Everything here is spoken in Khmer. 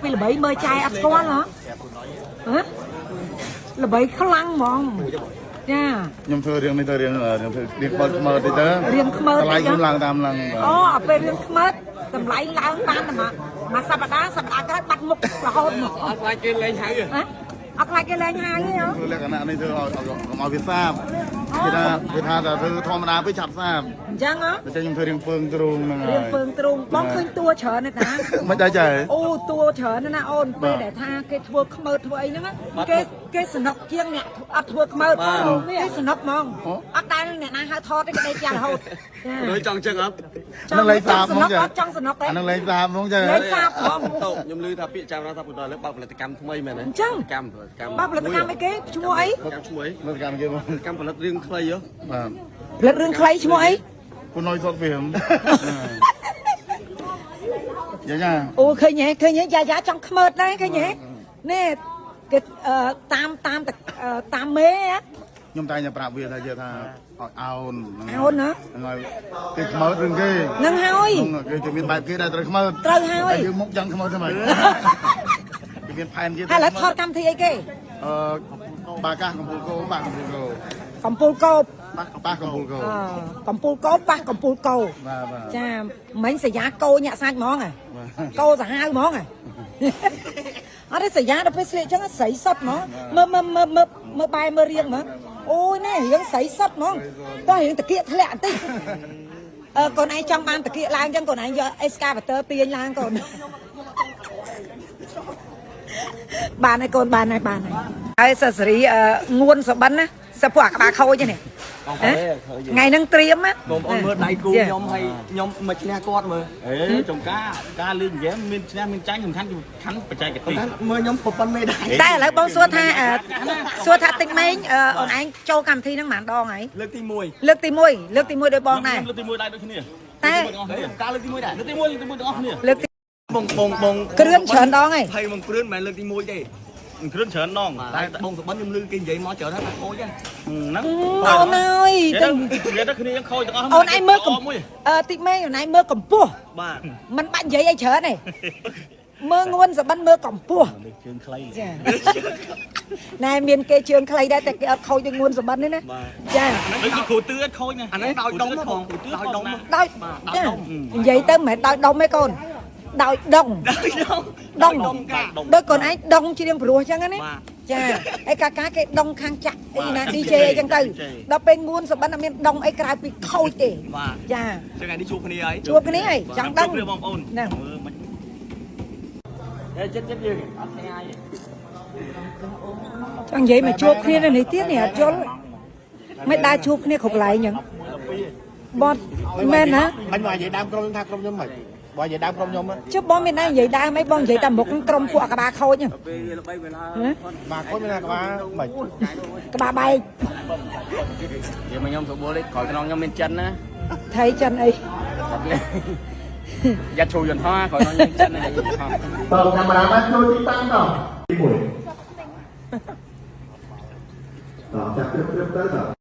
ពីល្បីមើលចាយអត់ស្គាល់ហ៎ល្បីខ្លាំងហ្មងចាខ្ញុំធ្វើរឿងនេះទៅរឿងធ្វើរៀងបើខ្មើតិចទៅរៀងខ្មើតម្លៃខ្ញុំឡើងតាមឡើងអូអពេលរៀងខ្មើតម្លៃឡើងបានតែមកសប្តាហ៍ក្រោយបាត់មុខរហូតមកអត់ខ្លាចគេលេងហៅអត់ខ្លាចគេលេងហៅទេធ្វើលក្ខណៈនេះធ្វើឲ្យវាសាបគេថាតែធ្វើធម្មតាពេកឆាប់សាបអញ្ចឹងហ៎តែខ្ញុំធ្វើរៀងពើងទ្រូងហ្នឹងហើយរៀងពើងទ្រូងបងឃើញតួច្រើនណាស់មិនដែរចាអូតួច្រើនណាស់អូនពេលដែលថាគេធ្វើខ្មើធ្វើអីហ្នឹងគេសនុកជាងអ្នកអត់ធ្វើខ្មើគេសនុកហ្មងអត់ដែលអ្នកណាហៅថតទេគេដេកចាស់រហូតដូចចង់ចឹងអត់នឹងលេងសាបហ្មងចាចង់សនុកទេអានឹងលេងសាបហ្មងចាលេងសាបហ្មងខ្ញុំឮថាពាក្យចាំថាពុទ្ធលើបើផលិតកម្មថ្មីមែនទេអញ្ចឹងបើផលិតកម្មអីគេឈ្មោះអីឈ្មោះអីផលិតកម្មគេកម្មផលិតរឿងខ្លីហ៎បាទផលិតរឿងខ្លីឈ្មោះអីពុនយសុតវាយ៉ាអូឃើញហ៎យ៉ាចង់ខ្មើតដែរឃើញហ៎នេះគេតាមមេខ្ញុំតែងតែប្រាប់វាថាយើងថាអោនអូនណាហ្នឹងហើយគេខ្មើតរឿងគេហ្នឹងហើយគេមានបែបគេដែរត្រូវខ្មើតត្រូវហើយយើងមុខយ៉ាងខ្មើតធ្វើម៉េចគេមានផែនគេឥឡូវថតកម្មវិធីអីគេបាកាសកំពូលគោបាកំពូលគោកំពូលគោប៉ះកំពូលគោកំពូលគោប៉ះកំពូលគោបាទចាមិញសញ្ញាគោញាក់សាច់ហ្មងគោសាហាវហ្មងអត់ទេសញ្ញាដល់ពេលស្លៀកចឹងស្រីសុតហ្មងមើលបែរមើលរៀងហ្មងអូយនេះរៀងស្រីសុតហ្មងតោះរៀងតាគៀកធ្លាក់បន្តិចកូនឯងចង់បានតាគៀកឡើងចឹងកូនឯងយកអេសកាវ៉ាទ័រទាញឡើងកូនបានហើយកូនបានហើយសិស្សសេរីងួនសបិនណាសិស្សពួកអាក្បាលខូចនេះថ្ងៃហ្នឹងត្រៀមណាបងប្អូនមើលដៃគូខ្ញុំហើយខ្ញុំមិនឈ្នះគាត់មើលចំការលេងហ្គេមមានឈ្នះមានចាញ់សំខាន់បច្ចេកទេសមើលខ្ញុំប្រព័ន្ធមេដៃតែឥឡូវបងសួរថាតិចម៉េងអូនឯងចូលកម្មវិធីហ្នឹងប៉ុន្មានដងហើយលើកទី1លើកទី1ដោយបងដែរលើកទី1ដែរដូចគ្នាតែការលើកទី1ដែរលើកទី1ទាំងអស់គ្នាលើកទីបងគ្រឿនច្រើនដងហើយ20បងគ្រឿនមិនមែនលើកទី1ទេគ្រឿនច្រើនដងតែបងសបិនខ្ញុំលឺគេនិយាយមកច្រើនថាខូចហ្នឹងអូនអើយទៅគ្នាខូចទាំងអស់អូនឯងមើលតិចម៉េងអូនឯងមើលកម្ពស់បាទมันបាច់និយាយអីច្រើនទេមើលងួនសបិនមើលកម្ពស់ជើងខ្លីចាណែមានគេជើងខ្លីដែរតែគេអត់ខូចដូចងួនសបិននេះណាចាដូចគ្រូទឿអត់ខូចណាអាហ្នឹងដោយដុំបងដោយដុំដោយនិយាយទៅមិនមែនដោយដុំទេកូនដោយដងដូចកូនឯងដងជ្រៀងព្រោះអញ្ចឹងណាចាឯកាគេដងខាងចាក់អីណា DJ អីចឹងទៅដល់ពេលងួនសបិនអត់មានដងអីក្រៅពីខូចទេចាចឹងថ្ងៃនេះជួបគ្នាហើយចង់ដឹងបងប្អូនណាចិត្តយើងអត់ថ្ងៃចង់និយាយមកជួបគ្នានៅនេះទៀតនេះអត់យល់មិនដែរជួបគ្នាគ្រប់កន្លែងអញ្ចឹងបត់មែនណាមិនមកនិយាយដើមក្រុមថាក្រុមខ្ញុំមិនបើនិយាយដើមក្រុមខ្ញុំជិះបងមានដែរនិយាយដើមអីបងនិយាយតែមុខក្រុមពួកអាក្បាលខូចហ្នឹងបាទខូចមានក្បាលមិនក្បាលបែកនិយាយមកខ្ញុំសបួលក្រោយក្នុងខ្ញុំមានចិនណាថៃចិនអីយ៉ាត់ឈូយន្តហោះក្រោយក្នុងខ្ញុំចិនណាយ៉ាត់ឈូយន្តហោះតើកាមេរ៉ាបានជួយទីតាំងតទី1តោះចាប់ព្រឹបទៅ